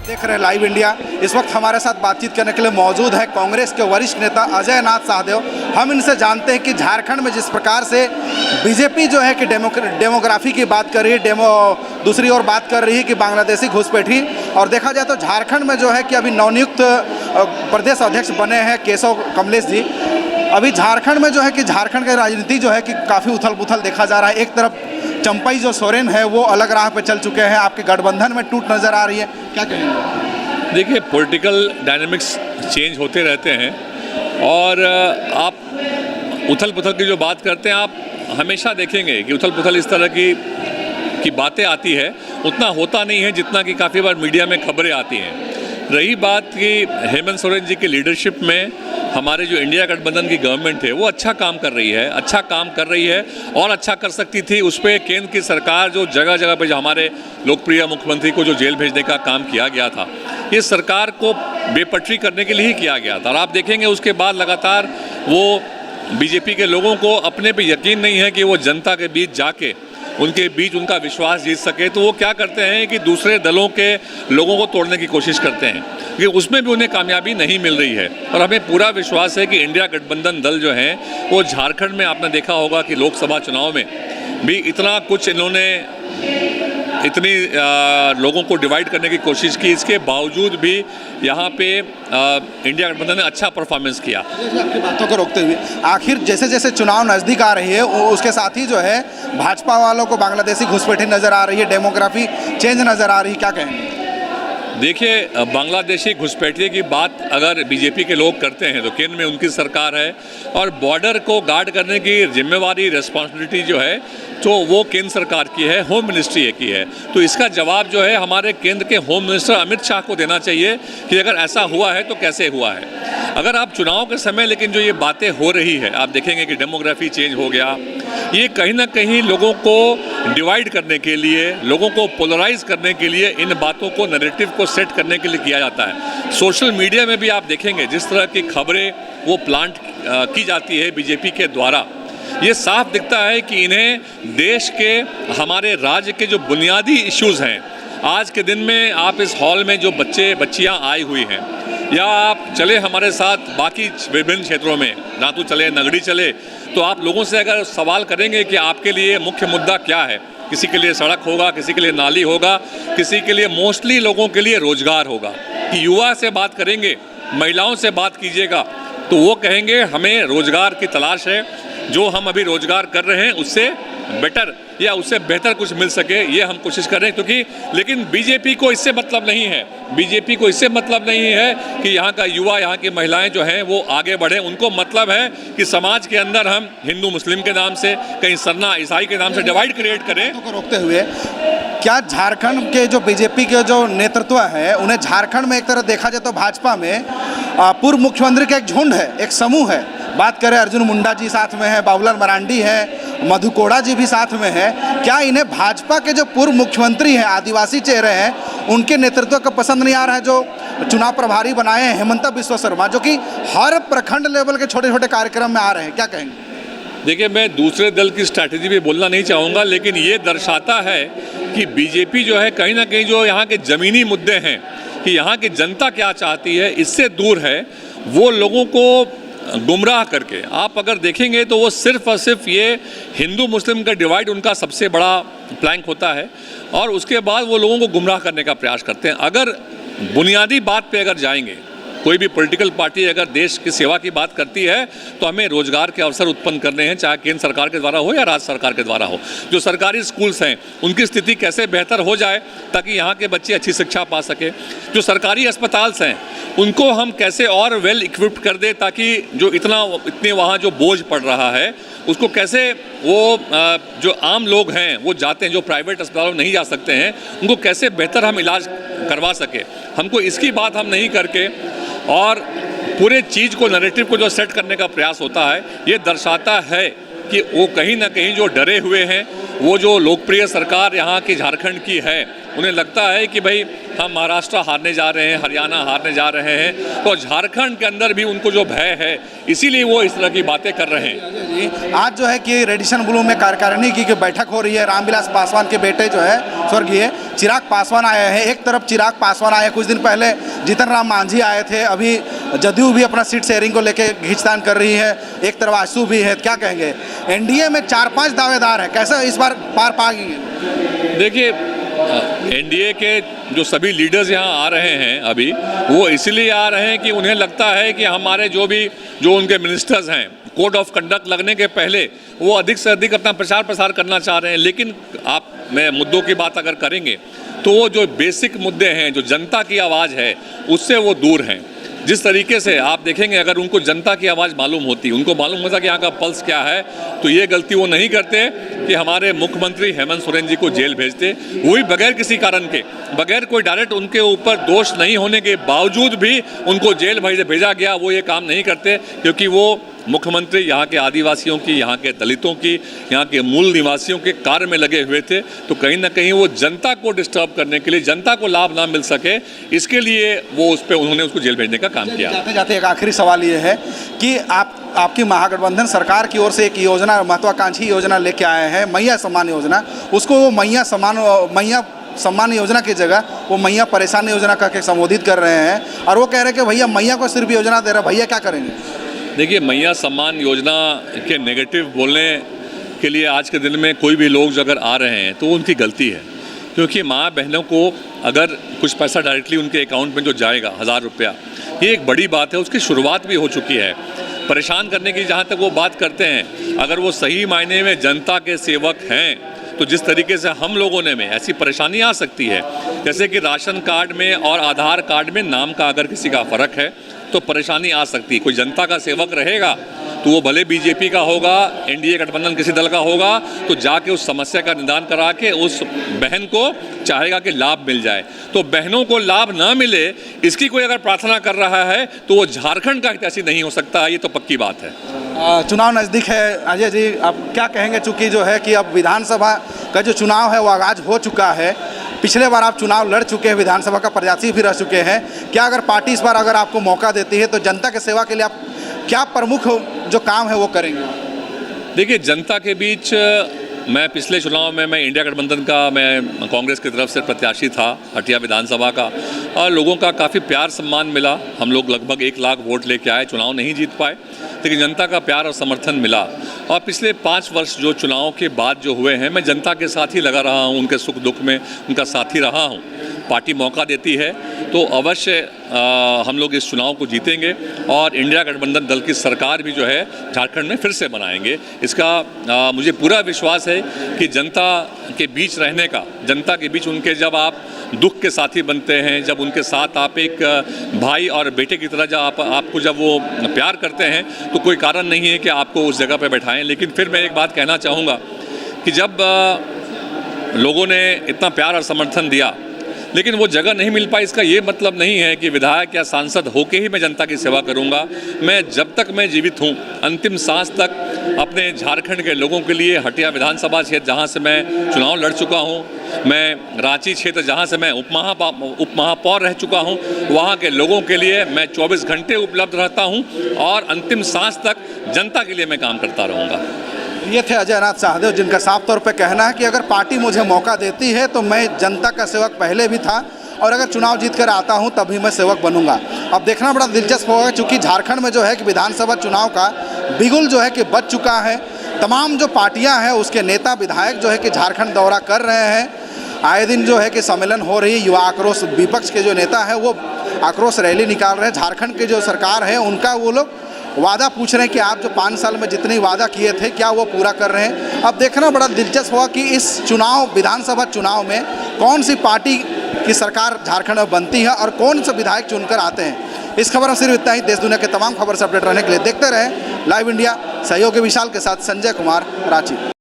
देख रहे हैं लाइव इंडिया। इस वक्त हमारे साथ बातचीत करने के लिए मौजूद है कांग्रेस के वरिष्ठ नेता अजय नाथ शाहदेव। हम इनसे जानते हैं कि झारखंड में जिस प्रकार से बीजेपी जो है कि डेमोग्राफी की बात कर रही है, दूसरी ओर बात कर रही है कि बांग्लादेशी घुसपैठी, और देखा जाए तो झारखंड में जो है कि अभी नवनियुक्त प्रदेश अध्यक्ष बने हैं केशव कमलेश जी। अभी झारखंड में जो है कि झारखंड की राजनीति जो है कि काफ़ी उथल पुथल देखा जा रहा है। एक तरफ चंपाई जो सोरेन है वो अलग राह पे चल चुके हैं, आपके गठबंधन में टूट नज़र आ रही है, क्या कहेंगे? देखिए, पॉलिटिकल डायनामिक्स चेंज होते रहते हैं और आप उथल पुथल की जो बात करते हैं, आप हमेशा देखेंगे कि उथल पुथल इस तरह की बातें आती है, उतना होता नहीं है जितना कि काफ़ी बार मीडिया में खबरें आती हैं। रही बात कि हेमंत सोरेन जी की लीडरशिप में हमारे जो इंडिया गठबंधन की गवर्नमेंट है वो अच्छा काम कर रही है और अच्छा कर सकती थी। उस पर केंद्र की सरकार जो जगह जगह पे जो हमारे लोकप्रिय मुख्यमंत्री को जो जेल भेजने का काम किया गया था, ये सरकार को बेपटरी करने के लिए ही किया गया था। और आप देखेंगे उसके बाद लगातार वो बीजेपी के लोगों को अपने पे यकीन नहीं है कि वो जनता के बीच जाके उनके बीच उनका विश्वास जीत सके, तो वो क्या करते हैं कि दूसरे दलों के लोगों को तोड़ने की कोशिश करते हैं, कि उसमें भी उन्हें कामयाबी नहीं मिल रही है। और हमें पूरा विश्वास है कि इंडिया गठबंधन दल जो हैं वो झारखंड में आपने देखा होगा कि लोकसभा चुनाव में भी इतना कुछ इन्होंने इतनी लोगों को डिवाइड करने की कोशिश की, इसके बावजूद भी यहाँ पे इंडिया गठबंधन ने अच्छा परफॉर्मेंस किया। आपकी बातों को रोकते हुए, आखिर जैसे जैसे चुनाव नज़दीक आ रही है उसके साथ ही जो है भाजपा वालों को बांग्लादेशी घुसपैठी नज़र आ रही है, डेमोग्राफी चेंज नज़र आ रही है, क्या कहेंगे? देखिए, बांग्लादेशी घुसपैठिए की बात अगर बीजेपी के लोग करते हैं तो केंद्र में उनकी सरकार है और बॉर्डर को गार्ड करने की जिम्मेवारी, रिस्पॉन्सिबिलिटी जो है तो वो केंद्र सरकार की है, होम मिनिस्ट्री की है। तो इसका जवाब जो है हमारे केंद्र के होम मिनिस्टर अमित शाह को देना चाहिए कि अगर ऐसा हुआ है तो कैसे हुआ है। अगर आप चुनाव के समय लेकिन जो ये बातें हो रही है, आप देखेंगे कि डेमोग्राफी चेंज हो गया, ये कहीं ना कहीं लोगों को डिवाइड करने के लिए, लोगों को पोलराइज करने के लिए इन बातों को, नैरेटिव को सेट करने के लिए किया जाता है। सोशल मीडिया में भी आप देखेंगे जिस तरह की खबरें वो प्लांट की जाती है बीजेपी के द्वारा, ये साफ दिखता है कि इन्हें देश के, हमारे राज्य के जो बुनियादी इश्यूज हैं, आज के दिन में आप इस हॉल में जो बच्चे बच्चियां आई हुई हैं, या आप चले हमारे साथ बाकी विभिन्न क्षेत्रों में, रातू चले, नगड़ी चले, तो आप लोगों से अगर सवाल करेंगे कि आपके लिए मुख्य मुद्दा क्या है, किसी के लिए सड़क होगा, किसी के लिए नाली होगा, किसी के लिए मोस्टली लोगों के लिए रोजगार होगा। कि युवा से बात करेंगे, महिलाओं से बात कीजिएगा तो वो कहेंगे हमें रोजगार की तलाश है, जो हम अभी रोजगार कर रहे हैं उससे बेटर या उससे बेहतर कुछ मिल सके, ये हम कोशिश कर रहे हैं। क्योंकि लेकिन बीजेपी को इससे मतलब नहीं है, बीजेपी को इससे मतलब नहीं है कि यहाँ का युवा, यहाँ की महिलाएं जो हैं वो आगे बढ़े। उनको मतलब है कि समाज के अंदर हम हिंदू मुस्लिम के नाम से, कहीं सरना ईसाई के नाम से डिवाइड क्रिएट करें। को रोकते हुए, क्या झारखंड के जो बीजेपी के जो नेतृत्व है उन्हें झारखंड में एक तरह देखा जाए तो भाजपा में पूर्व मुख्यमंत्री का एक झुंड है, एक समूह है। बात करें अर्जुन मुंडा जी साथ में है, बाबूलाल मरांडी है, मधु कोड़ा जी भी साथ में है। क्या इन्हें भाजपा के जो पूर्व मुख्यमंत्री हैं, आदिवासी चेहरे हैं, उनके नेतृत्व को पसंद नहीं आ रहा है? जो चुनाव प्रभारी बनाए हैं हेमंत बिस्वा शर्मा, जो कि हर प्रखंड लेवल के छोटे छोटे कार्यक्रम में आ रहे हैं, क्या कहेंगे? देखिए, मैं दूसरे दल की स्ट्रैटेजी भी बोलना नहीं चाहूँगा, लेकिन ये दर्शाता है कि बीजेपी जो है कहीं ना कहीं जो यहाँ के ज़मीनी मुद्दे हैं कि यहाँ की जनता क्या चाहती है, इससे दूर है। वो लोगों को गुमराह करके, आप अगर देखेंगे तो वो सिर्फ और सिर्फ ये हिंदू मुस्लिम का डिवाइड उनका सबसे बड़ा प्लैंक होता है, और उसके बाद वो लोगों को गुमराह करने का प्रयास करते हैं। अगर बुनियादी बात पे अगर जाएंगे, कोई भी पॉलिटिकल पार्टी अगर देश की सेवा की बात करती है तो हमें रोजगार के अवसर उत्पन्न करने हैं, चाहे केंद्र सरकार के द्वारा हो या राज्य सरकार के द्वारा हो। जो सरकारी स्कूल्स हैं उनकी स्थिति कैसे बेहतर हो जाए ताकि यहाँ के बच्चे अच्छी शिक्षा पा सके। जो सरकारी अस्पताल्स हैं उनको हम कैसे और वेल इक्विप्ड कर दें ताकि जो इतने वहाँ जो बोझ पड़ रहा है उसको कैसे वो जो आम लोग हैं वो जाते हैं, जो प्राइवेट अस्पतालों में नहीं जा सकते हैं, उनको कैसे बेहतर हम इलाज करवा सके। हमको इसकी बात हम नहीं करके और पूरे चीज़ को, नैरेटिव को जो सेट करने का प्रयास होता है, ये दर्शाता है कि वो कहीं ना कहीं जो डरे हुए हैं, वो जो लोकप्रिय सरकार यहाँ की झारखंड की है, उन्हें लगता है कि भाई हम महाराष्ट्र हारने जा रहे हैं, हरियाणा हारने जा रहे हैं, तो झारखंड के अंदर भी उनको जो भय है इसीलिए वो इस तरह की बातें कर रहे हैं। आज जो है कि रेडिसन ब्लू में कार्यकारिणी की बैठक हो रही है। रामविलास पासवान के बेटे जो है स्वर्गीय चिराग पासवान आए हैं। एक तरफ चिराग पासवान आए, कुछ दिन पहले जीतन राम मांझी आए थे, अभी जदयू भी अपना सीट शेयरिंग को लेकर खींचतान कर रही है, एक तरफ आशु भी है। क्या कहेंगे, एनडीए में 4-5 दावेदार हैं, कैसे इस बार पार पाएंगे? देखिए, एनडीए के जो सभी लीडर्स यहाँ आ रहे हैं अभी, वो इसलिए आ रहे हैं कि उन्हें लगता है कि हमारे जो उनके मिनिस्टर्स हैं, कोड ऑफ कंडक्ट लगने के पहले वो अधिक से अधिक अपना प्रचार प्रसार करना चाह रहे हैं। लेकिन मैं मुद्दों की बात अगर करेंगे तो वो जो बेसिक मुद्दे हैं, जो जनता की आवाज़ है, उससे वो दूर हैं। जिस तरीके से आप देखेंगे, अगर उनको जनता की आवाज़ मालूम होती, उनको मालूम होता कि यहाँ का पल्स क्या है, तो ये गलती वो नहीं करते कि हमारे मुख्यमंत्री हेमंत सोरेन जी को जेल भेजते, वो भी बगैर किसी कारण के, बगैर कोई डायरेक्ट उनके ऊपर दोष नहीं होने के बावजूद भी उनको जेल भेजा गया। वो ये काम नहीं करते क्योंकि वो मुख्यमंत्री यहाँ के आदिवासियों की, यहाँ के दलितों की, यहाँ के मूल निवासियों के कार्य में लगे हुए थे। तो कहीं ना कहीं वो जनता को डिस्टर्ब करने के लिए, जनता को लाभ ना मिल सके, इसके लिए वो उन्होंने उसको जेल भेजने का काम किया। जाते जाते एक आखिरी सवाल ये है कि आपकी महागठबंधन सरकार की ओर से एक योजना, महत्वाकांक्षी योजना लेके आए हैं, मैया सम्मान योजना। उसको वो मैया सम्मान योजना की जगह वो मैया परेशान योजना करके संबोधित कर रहे हैं, और वो कह रहे हैं कि भैया मैया को सिर्फ योजना दे रहे, भैया क्या करेंगे? देखिए, मैया सम्मान योजना के नेगेटिव बोलने के लिए आज के दिन में कोई भी लोग अगर आ रहे हैं तो उनकी गलती है, क्योंकि माँ बहनों को अगर कुछ पैसा डायरेक्टली उनके अकाउंट में जो जाएगा 1000 रुपया, ये एक बड़ी बात है। उसकी शुरुआत भी हो चुकी है। परेशान करने की जहाँ तक वो बात करते हैं, अगर वो सही मायने में जनता के सेवक हैं तो जिस तरीके से हम लोगों ने में ऐसी परेशानी आ सकती है, जैसे कि राशन कार्ड में और आधार कार्ड में नाम का अगर किसी का फ़र्क है तो परेशानी आ सकती है। कोई जनता का सेवक रहेगा तो वो भले बीजेपी का होगा, एनडीए गठबंधन किसी दल का होगा, तो जाके उस समस्या का निदान करा के उस बहन को चाहेगा कि लाभ मिल जाए। तो बहनों को लाभ ना मिले इसकी कोई अगर प्रार्थना कर रहा है तो वो झारखंड का हितैषी नहीं हो सकता, ये तो पक्की बात है। चुनाव नज़दीक है अजय जी, आप क्या कहेंगे? चूँकि जो है कि अब विधानसभा का जो चुनाव है वो आगाज हो चुका है। पिछले बार आप चुनाव लड़ चुके हैं, विधानसभा का प्रत्याशी भी रह चुके हैं। क्या अगर पार्टी इस बार अगर आपको मौका देती है तो जनता की सेवा के लिए आप क्या प्रमुख जो काम है वो करेंगे? देखिए, जनता के बीच मैं पिछले चुनाव में मैं इंडिया गठबंधन का, मैं कांग्रेस की तरफ से प्रत्याशी था हटिया विधानसभा का, और लोगों का काफ़ी प्यार सम्मान मिला। हम लोग लगभग 1 लाख वोट लेके आए, चुनाव नहीं जीत पाए, लेकिन जनता का प्यार और समर्थन मिला। और पिछले 5 वर्ष जो चुनाव के बाद जो हुए हैं, मैं जनता के साथ ही लगा रहा हूँ, उनके सुख दुख में उनका साथी रहा हूँ। पार्टी मौका देती है तो अवश्य हम लोग इस चुनाव को जीतेंगे और इंडिया गठबंधन दल की सरकार भी जो है झारखंड में फिर से बनाएंगे। इसका मुझे पूरा विश्वास है कि जनता के बीच रहने का, जनता के बीच उनके जब आप दुख के साथी बनते हैं, जब उनके साथ आप एक भाई और बेटे की तरह जब आपको जब वो प्यार करते हैं, तो कोई कारण नहीं है कि आपको उस जगह पर बैठाएं। लेकिन फिर मैं एक बात कहना चाहूँगा कि जब लोगों ने इतना प्यार और समर्थन दिया लेकिन वो जगह नहीं मिल पाई, इसका ये मतलब नहीं है कि विधायक या सांसद होके ही मैं जनता की सेवा करूंगा। मैं जब तक मैं जीवित हूं, अंतिम सांस तक अपने झारखंड के लोगों के लिए, हटिया विधानसभा क्षेत्र जहां से मैं चुनाव लड़ चुका हूं, मैं रांची क्षेत्र जहां से मैं उप महापौर रह चुका हूं, वहां के लोगों के लिए मैं 24 घंटे उपलब्ध रहता हूं और अंतिम सांस तक जनता के लिए मैं काम करता रहूँगा। ये थे अजय नाथ शाहदेव, जिनका साफ तौर पे कहना है कि अगर पार्टी मुझे मौका देती है तो मैं जनता का सेवक पहले भी था और अगर चुनाव जीत कर आता हूं तभी मैं सेवक बनूंगा। अब देखना बड़ा दिलचस्प होगा, क्योंकि झारखंड में जो है कि विधानसभा चुनाव का बिगुल जो है कि बच चुका है। तमाम जो पार्टियाँ हैं उसके नेता विधायक जो है कि झारखंड दौरा कर रहे हैं। आए दिन जो है कि सम्मेलन हो रही है, युवा आक्रोश, विपक्ष के जो नेता हैं वो आक्रोश रैली निकाल रहे हैं। झारखंड की जो सरकार है उनका वो लोग वादा पूछ रहे हैं कि आप जो 5 साल में जितने वादा किए थे क्या वो पूरा कर रहे हैं। अब देखना बड़ा दिलचस्प होगा कि इस चुनाव, विधानसभा चुनाव में कौन सी पार्टी की सरकार झारखंड में बनती है और कौन से विधायक चुनकर आते हैं। इस खबर में सिर्फ इतना ही। देश दुनिया के तमाम खबर से अपडेट रहने के लिए देखते रहें लाइव इंडिया। सहयोगी विशाल के साथ संजय कुमार, रांची।